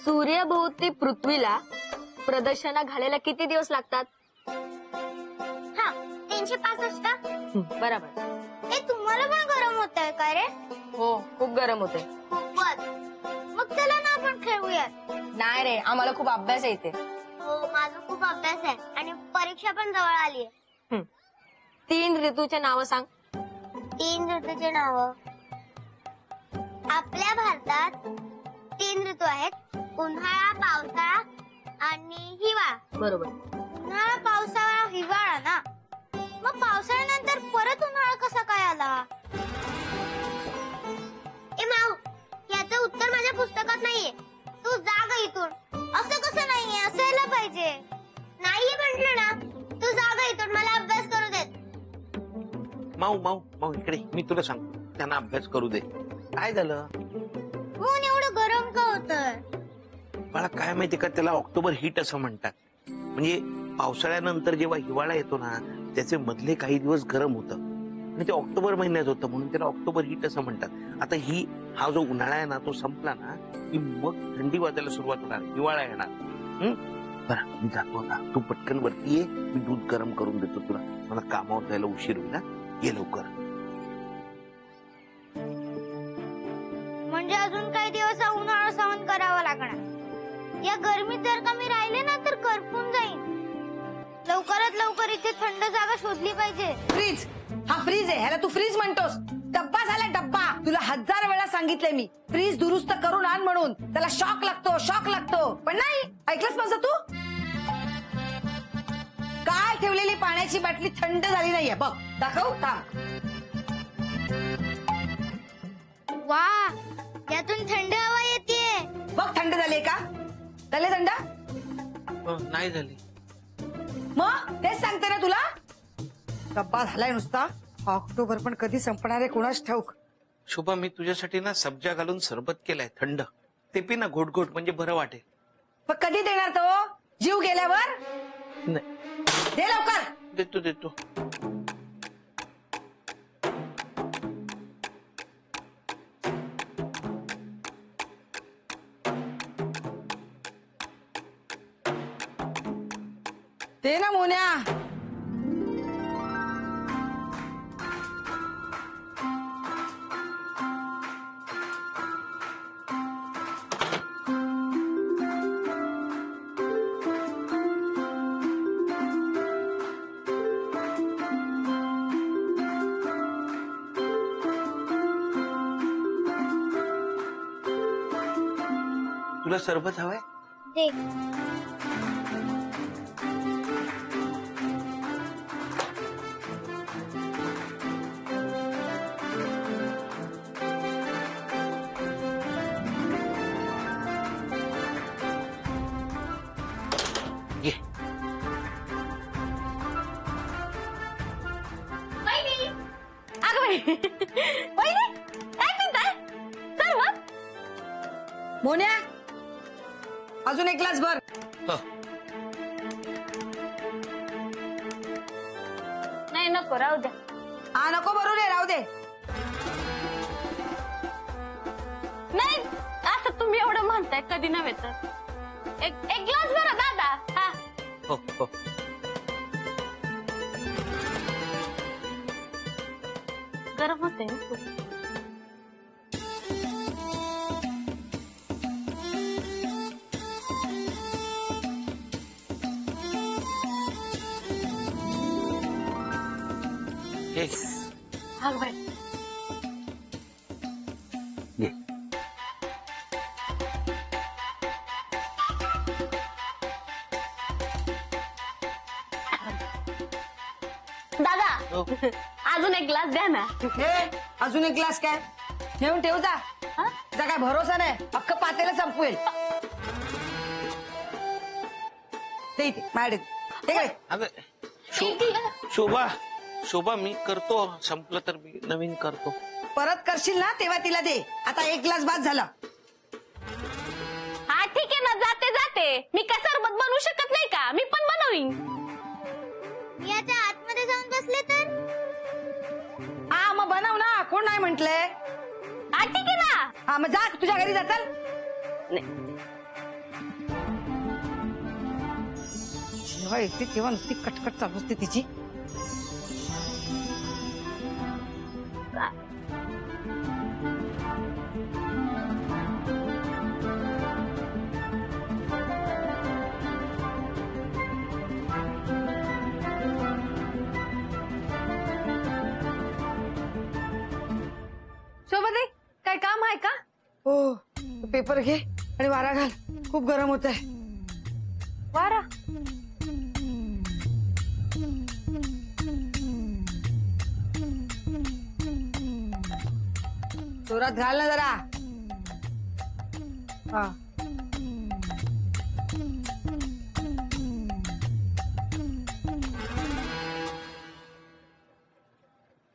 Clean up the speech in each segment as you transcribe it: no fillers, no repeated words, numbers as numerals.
सूर्यभोवती पृथ्वीला प्रदक्षिणा घालायला किती दिवस लागतात? 365. बरोबर. हे तुम्हाला पण गरम होत आहे का रे? हो, खूप गरम होते. खूपच. मग चला ना आपण खेळूयात. नाही रे, आम्हाला खूप अभ्यास येते. हो, माझा खूप अभ्यास आहे आणि परीक्षा पण जवळ आली आहे. 3 ऋतूचे नाव सांग. 3 ऋतूचे नाव. आपल्या भारतात 3 ऋतू आहेत. उन्हाळा, पावसाळा आणि हिवाळा. बरोबर. उन्हाळा, पावसाळा, हिवाळा ना. मग पावसाळ्यानंतर परत उन्हाळा कसा काय आला? ए माऊ, याचं उत्तर माझ्या पुस्तकात नाहीये. तू जा ग इथून. असं कसं नाहीये? असायला पाहिजे. नाहीये म्हटलं ना. तू जा ग इथून, मला अभ्यास करू देत. माऊ माऊ माऊ इकडे, मी तुला सांगतो, त्यांना अभ्यास करू दे. काय झालं? ऊन एवढं गरम का होतंय? मला काय माहिती का, त्याला ऑक्टोबर हीट असं म्हणतात. म्हणजे पावसाळ्यानंतर जेव्हा हिवाळा येतो ना, त्याचे मधले काही दिवस गरम होतं आणि ते ऑक्टोबर महिन्यात होतं, म्हणून त्याला ऑक्टोबर हीट असं म्हणतात. आता हा जो उन्हाळा आहे ना, तो संपला ना की मग थंडी वाजायला सुरुवात होणार, हिवाळा येणार. बरं, मी जातो ना, तू पटकन वरती ये, मी दूध गरम करून देतो तुला. मला कामावर जायला उशीर होईल ना, ये लवकर. म्हणजे अजून काही दिवस हा उन्हाळा सहन करावा लागणार. या गरमीत जर का मी राहिले ना तर करपून जाईन. लवकरात लवकर इथे थंड जागा शोधली पाहिजे. फ्रीज, हा फ्रीज आहे, ह्याला तू फ्रीज म्हणतोस? डब्बा झाला डब्बा. तुला 1000 वेळा सांगितलंय मी, फ्रीज दुरुस्त करून आण म्हणून. त्याला शॉक लागतो, पण नाही ऐकलंस माझं तू? काय ठेवलेली पाण्याची बाटली थंड झाली नाहीये बघ, दाखव. वा, यातून थंड हवा येते. बघ थंड झाली का? झाले थंड? नाही झाली. मग तेच सांगते ना तुला. डब्बा झालाय नुसता. ऑक्टोबर पण कधी संपणार आहे कोणाच ठाऊक. शोभा, मी तुझ्यासाठी ना सब्जा घालून सरबत केलाय थंड. ते पी ना घोट घोट, म्हणजे बरं वाटेल. पण कधी देणार तो? जीव गेल्यावर? नाही, दे लवकर. देतो देतो. दे ना मोन्या. तुला सरबत हवंय? दे. ये. अगं बाई, वहिनी, काय पिताय? सर्व? मोन्या, अजून एक ग्लास भर. नाही, नको, राहू द्या. हा नको भरू दे, राहू दे. नाही, आता तुम्ही एवढं म्हणताय, कधी नव्हे तर. एक ग्लास भरा दादा. हा, हो हो. गरम होते ना खूप. हा बाई, ये. दादा, हो. अजून एक ग्लास द्या ना. हे अजून एक ग्लास काय? नेऊन ठेव जा. हा? जा, काय भरोसा नाही, अख्खं पातेलं संपवेल. ते इथे माझ्याकडे दे. ते काय? अगं, एक ग्लास. शोभा, मी करतो. संपलं तर मी नवीन करतो. परत करशील ना तेव्हा तिला दे. आता एक ग्लास बाद झाला. हा ठीक आहे ना, जाते. मी काय सरबत बनवू शकत नाही का? मी पण बनवीन. मी याच्या आतमध्ये जाऊन बसले तर? हा मग बनव ना, कोण नाही म्हंटलंय. हा ठीक आहे ना. हा मग जा, तुझ्या घरी जा. चल. नाही, जेव्हा येते तेव्हा नुसती कटकट चालू असते तिची. शोभाताई काय काम आहे का? हो, पेपर घे आणि वारा घाल, खूप गरम होत आहे. वारा जोरात घाल ना जरा. हा.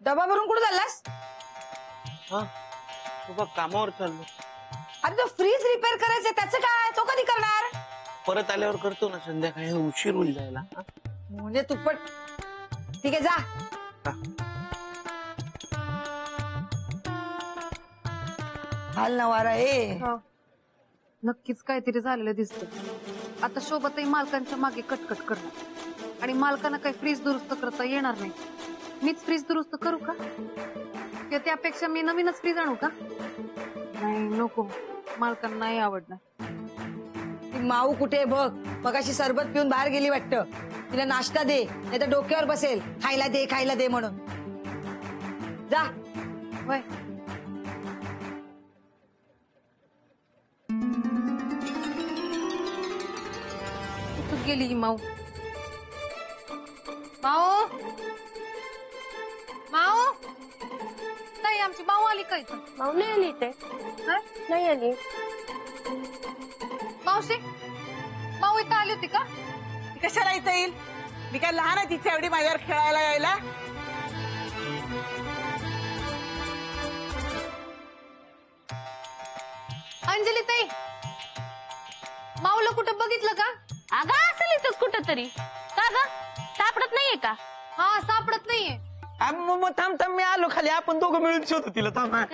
डबा भरून कुठे चाललास? हा शोभा कामावर चाललो. अरे तो फ्रीज रिपेअर करायचं त्याचं काय, तो कधी करणार? परत आल्यावर करतो ना, संध्याकाळी उशीर होईल जायला. हा? म्हणजे तुपट. ठीक आहे जा. हा. हाल ना वारा ए. नक्कीच काहीतरी झालेलं दिसतं. आता शोभाताई मालकांच्या मागे कटकट करणार आणि मालकांना काही फ्रीज दुरुस्त करता येणार नाही. मीच फ्रीज दुरुस्त करू का? किंवा त्यापेक्षा मी नवीनच फ्रीज आणू का? नाही नको, मालकांना नाही आवडणार. ती माऊ कुठे बघ, मगाशी सरबत पिऊन बाहेर गेली वाटतं. तिला नाश्ता दे, नाही तर डोक्यावर बसेल खायला दे खायला दे म्हणून. जा. होय. कुठं गेली ही माऊ? माऊ, माऊ, नाही आमची माऊ आली का इथं? माऊ नाही आली ते. हा? नाही आली. मावशी, माऊ इथं आली होती का? कशाला इथं येईल? मी काय लहान आहे तिथे एवढी माझ्यावर खेळायला यायला? अंजली ताई, माऊला कुठं बघितलं का? अगं असेल इथंच कुठं तरी. का ग सापडत नाहीये का? हा सापडत नाहीये. मग थांब थांब, मी आलो खाली, आपण दोघं मिळून शोधू तिला. थांब. हा?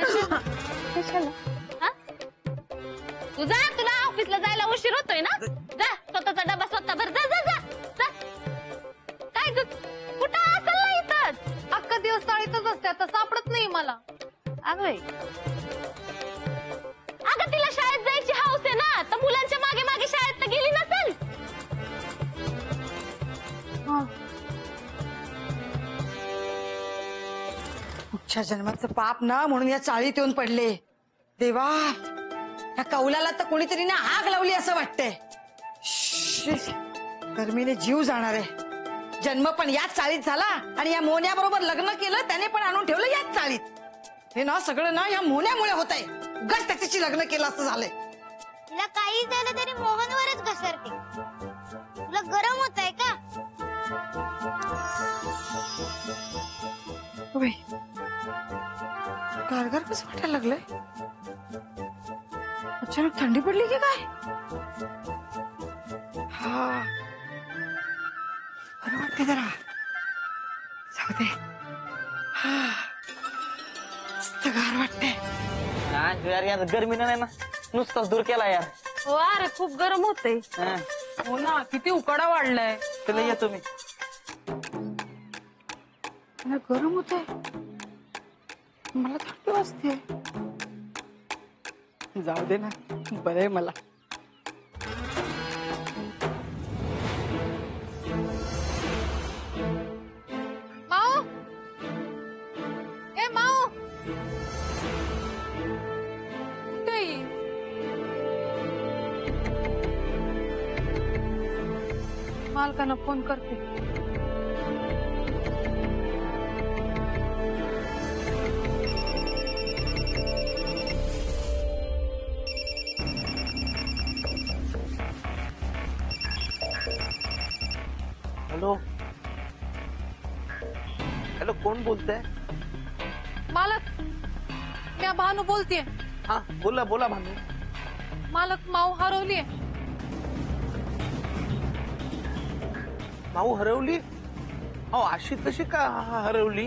तू जा, तुला ऑफिसला जायला उशीर होतोय ना. जा स्वतःचा डबा स्वतः भर. जा जा जा जा. काय ग कुठं असेल ना इथंच. अख्खा दिवस चाळीतच असते, आता सापडत नाही मला. अगं अगं तिला शाळेत जायची हौस आहे ना, तर मुलांच्या मागे मागे शाळेत तर गेली नसेल. कुठच्या जन्माचं पाप ना, म्हणून या चाळीत येऊन पडले. देवा, या कौलाला तर कोणीतरी ना आग लावली असं वाटतंय. गर्मीने जीव जाणार आहे. जन्म पण याच चाळीत झाला आणि या मोन्याबरोबर लग्न केलं, त्याने पण आणून ठेवलं याच चाळीत. हे ना सगळं ना या मोन्यामुळे होत आहे. उगाच त्याच्याशी लग्न केलं असं झालंय. तिला काही झालं तरी मोहनवरच घसरते. तुला गरम होत आहे का? गारगार कसं वाटायला लागलंय? अचानक थंडी पडली की काय? हा, बरं वाटते जरा. जाऊ दे. हा, मस्त गार वाटते. यार यार गर्मीनं नाही ना नुसताच दूर केला यार. हो अरे खूप गरम होतंय. हो ना, किती उकाडा वाढलाय. तुला येतो मी. मला गरम होत आहे, मला थंडी वाजते. जाऊ दे ना, बरं आहे मला. माऊ, ए माऊ, कुठे आहे ही? मालकांना फोन करते. हॅलो हॅलो, कोण बोलतंय? मालक, मी भानू बोलतेय. हा बोला बोला भानू. मालक, माऊ हरवलीये. माऊ हरवली? अहो अशी तशी का हरवली?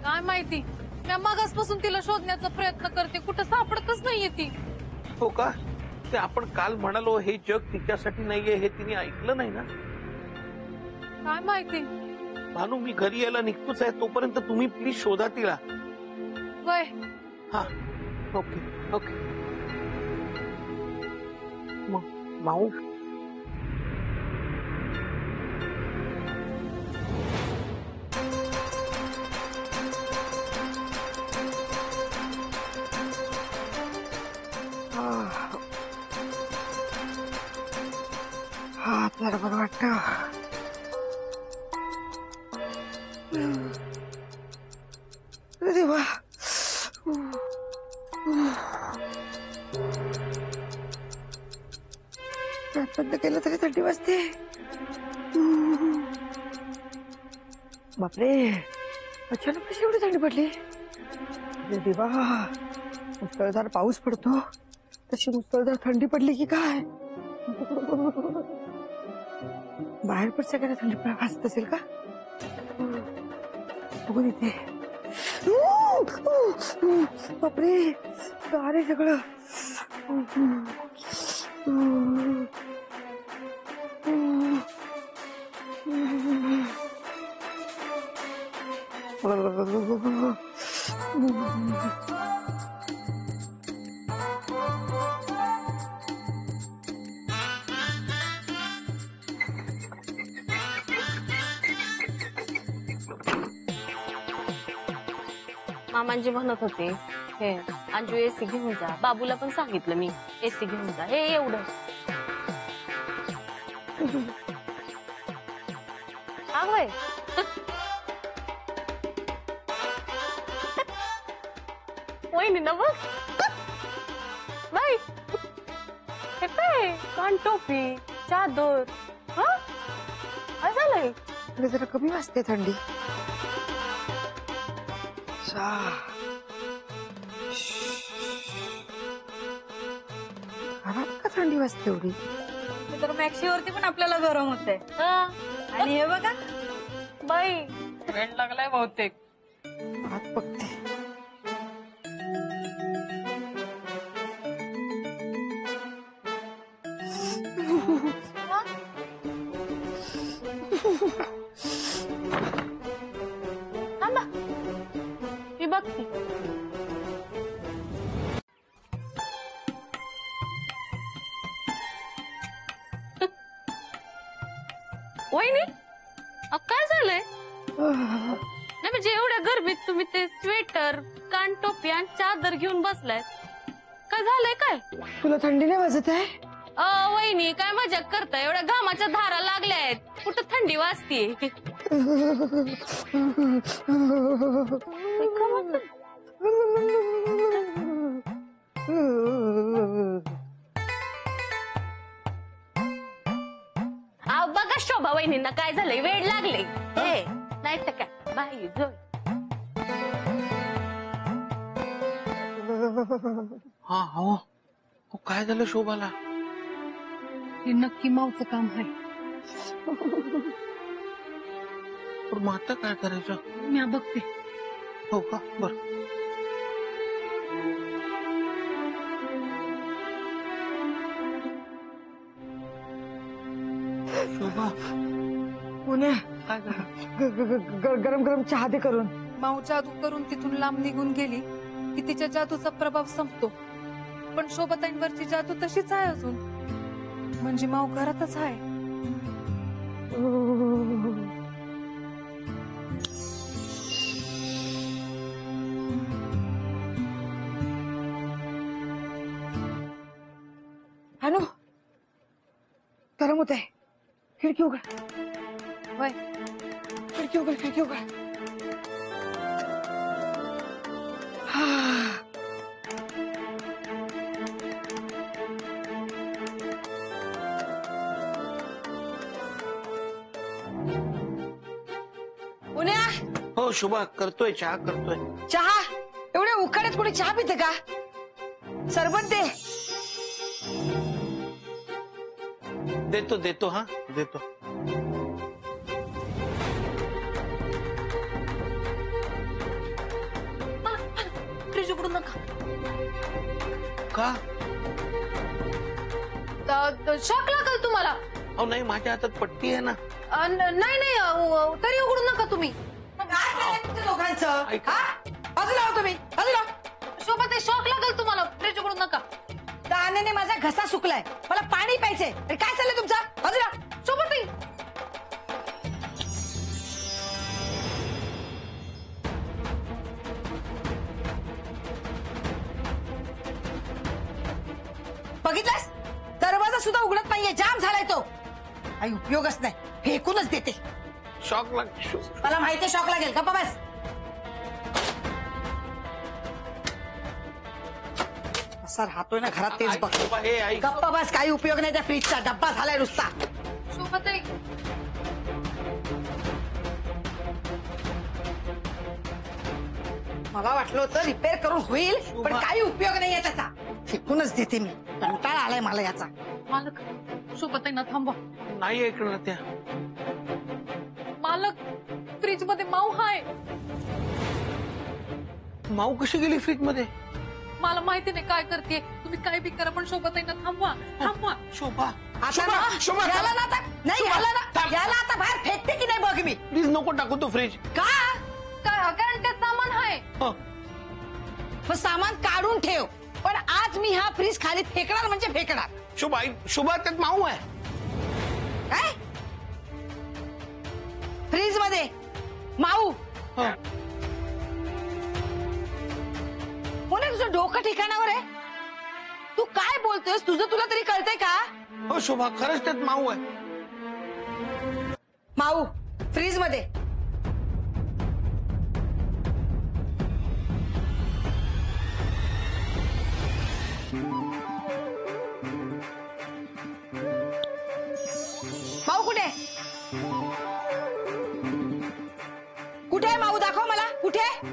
काय माहिती, मी मगासपासून तिला शोधण्याचा प्रयत्न करते, कुठं सापडतच नाहीये ती. हो का? ते आपण काल म्हणालो हे जग तिच्यासाठी नाहीये हे तिने ऐकलं नाही ना. काय माहिती. भानू मी घरी यायला निघतोच आहे, तोपर्यंत तुम्ही प्लीज शोधा तिला. वय हा ओके ओके. माऊ हा आपल्याला बरं वाटत. देवा बंद केलं तरी थंडी वाजते. बापरे अचानक कशी एवढी थंडी पडली. अरे देवा मुसळधार पाऊस पडतो तशी मुसळधार थंडी पडली की काय. बाहेर पण सगळ्यांना थंडी वाजत असेल का. बघून येते. बापरे गार आहे सगळं. मामांजी म्हणत होते हे अंजू एसी घेऊन जा. बाबूला पण सांगितलं मी एसी घेऊन जा. हे एवढं होय. वहिनी ना बघ बाई हे काय कान टोपी चादर. हा काय झालंय. जरा कमी वाजते थंडी. घरात का थंडी वाजते एवढी. तर मॅक्सीवरती पण आपल्याला गरम होतंय. आणि हे बघा बाई वेळ लागलाय बहुतेक. हात बघते. थांबा मी बघते. वहिनी काय झालंय. नाही म्हणजे एवढ्या गरमीत तुम्ही ते स्वेटर कान टोपी आणि चादर घेऊन बसलाय. काय झालंय काय. तुला थंडी नाही वाजत आहे. वहिनी काय मजाक करताय. एवढ्या घामाच्या धारा लागल्या आहेत. कुठं थंडी वाजतीये. बघा शोभा वहिनींना काय झालंय. वेळ लागले नाही तर काय बाई जो. हा हो काय झालं शोभाला. हे नक्की मावचं काम आहे. पण मग आता काय करायचं. मी बघते. हो का बर. शोभा पुण्या काय झालं. गरम गरम चहा दे करून. माऊ जादू करून तिथून लांब निघून गेली की तिच्या जादूचा प्रभाव संपतो. पण शोभाताईंवरची जादू तशीच आहे अजून. म्हणजे माऊ घरातच आहे. हॅलो गरम होत आहे. खिडकी उघड. होय खिडकी उघड. खिडकी उघड. पुण्या हो शुभा करतोय चहा करतोय. चहा एवढ्या उकाड्यात कोणी चहा पिते का. सरबत दे. देतो देतो हा देतो. फ्रीज उघडू नका. का शॉक लागल तुम्हाला. अहो नाही, माझ्या हातात पट्टी आहे ना. नाही नाही तरी उघडू नका तुम्ही. काय चाललंय तुमच्या दोघांचं? ऐका. हा? बाजूला हो तुम्ही, बाजूला. शोभा शॉक लागल तुम्हाला, फ्रीज उघडू नका. दाण्याने माझा घसा सुकलाय, मला पाणी प्यायचंय. अरे काय चाललंय तुमचं? बाजूला. शोभा बघितलंस, दरवाजा सुद्धा उघडत नाहीये, जाम झालाय तो. काही उपयोगच नाही, फेकूनच देते. शॉक लाग. मला माहितीये शॉक लागेल. गप्पा बस. असा राहतोय ना घरात, तेच बघ. हे आई, गप्पा बस, काही उपयोग नाही त्या फ्रीजचा. डब्बा झालाय नुसता. शोभाताई मला वाटलं होतं रिपेअर करून होईल, पण काही उपयोग नाहीये त्याचा. फेकूनच देते मी. कंटाळा आलाय मला याचा. मालक, शोभाताईंना थांबवा. नाही ऐकणार त्या. मालक, फ्रीज मध्ये माऊ हाय. माऊ कशी गेली फ्रीज मध्ये? मला माहिती नाही काय करते. तुम्ही काय बी करा, पण शोभाताईंना थांबवा. थांबवा. शोभा, आता शोभा, ना, शोभा, याला ना आता नाही, शोभा, याला ना थांब. याला आता बाहेर फेकते की नाही बघ मी. प्लीज नको टाकू तो फ्रीज. का? कारण त्यात सामान आहे. मग सामान काढून ठेव, पण आज मी हा फ्रीज खाली फेकणार म्हणजे फेकणार. शोभा, शोभा त्यात माऊ आहे. काय? फ्रीज मध्ये माऊ? कोणी तुझं डोकं ठिकाणावर आहे? तू काय बोलतोयस? तुझं तुला तरी कळतंय का? हो शोभा, खरंच त्यात माऊ आहे. माऊ फ्रीज मध्ये. माऊ कुठे? कुठे आहे माऊ? दाखव मला. कुठे आहे?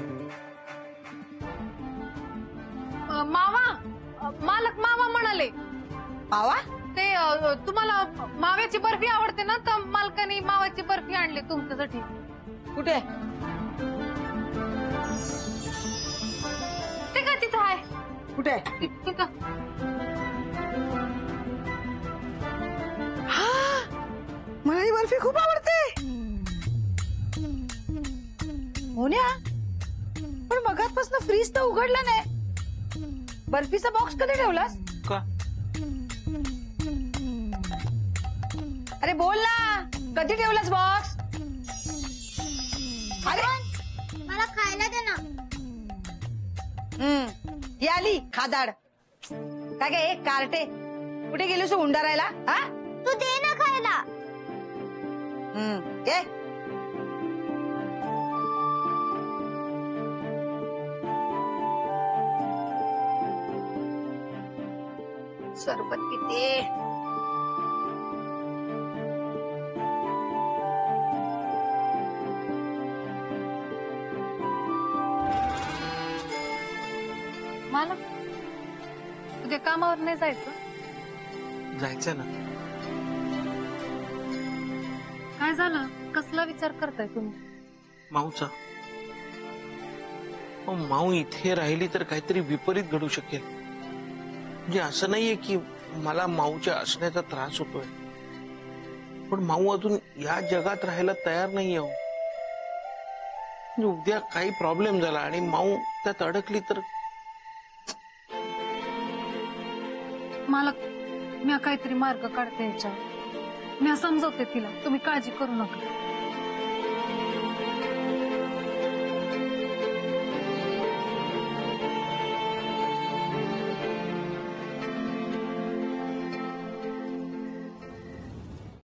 मावा, मालक मावा म्हणाले. मावा? ते तुम्हाला माव्याची बर्फी आवडते ना, तर मालकाने मावाची बर्फी आणली तुमच्यासाठी. कुठे? ते का तिथं आहे? कुठे? तिथं. मला ही बर्फी खूप आवडते. मोन्या, पण मगातपासून फ्रीज तर उघडला नाही. बर्फीचा बॉक्स कधी ठेवलास? का? अरे बोल ना, कधी ठेवलास बॉक्स? अरे मला खायला दे ना. ही आली खादाड. काय काय कार्टे, कुठे गेलीस उंडारायला? हा, तू दे ना खायला. ये. सरबत पिते. मालक, उद्या कामावर नाही जायचं? जायचं ना. काय झालं? कसला विचार करताय तुम्ही? माऊचा. माऊ इथे राहिली तर काहीतरी विपरीत घडू शकेल. म्हणजे असं नाहीये की मला माऊच्या असण्याचा त्रास होतोय, पण माऊ अजून या जगात राहायला तयार नाहीये. म्हणजे उद्या काही प्रॉब्लेम झाला आणि माऊ त्यात अडकली तर. मालक, मी काहीतरी मार्ग काढते याच्यावर. मी समजवते तिला, तुम्ही काळजी करू नका.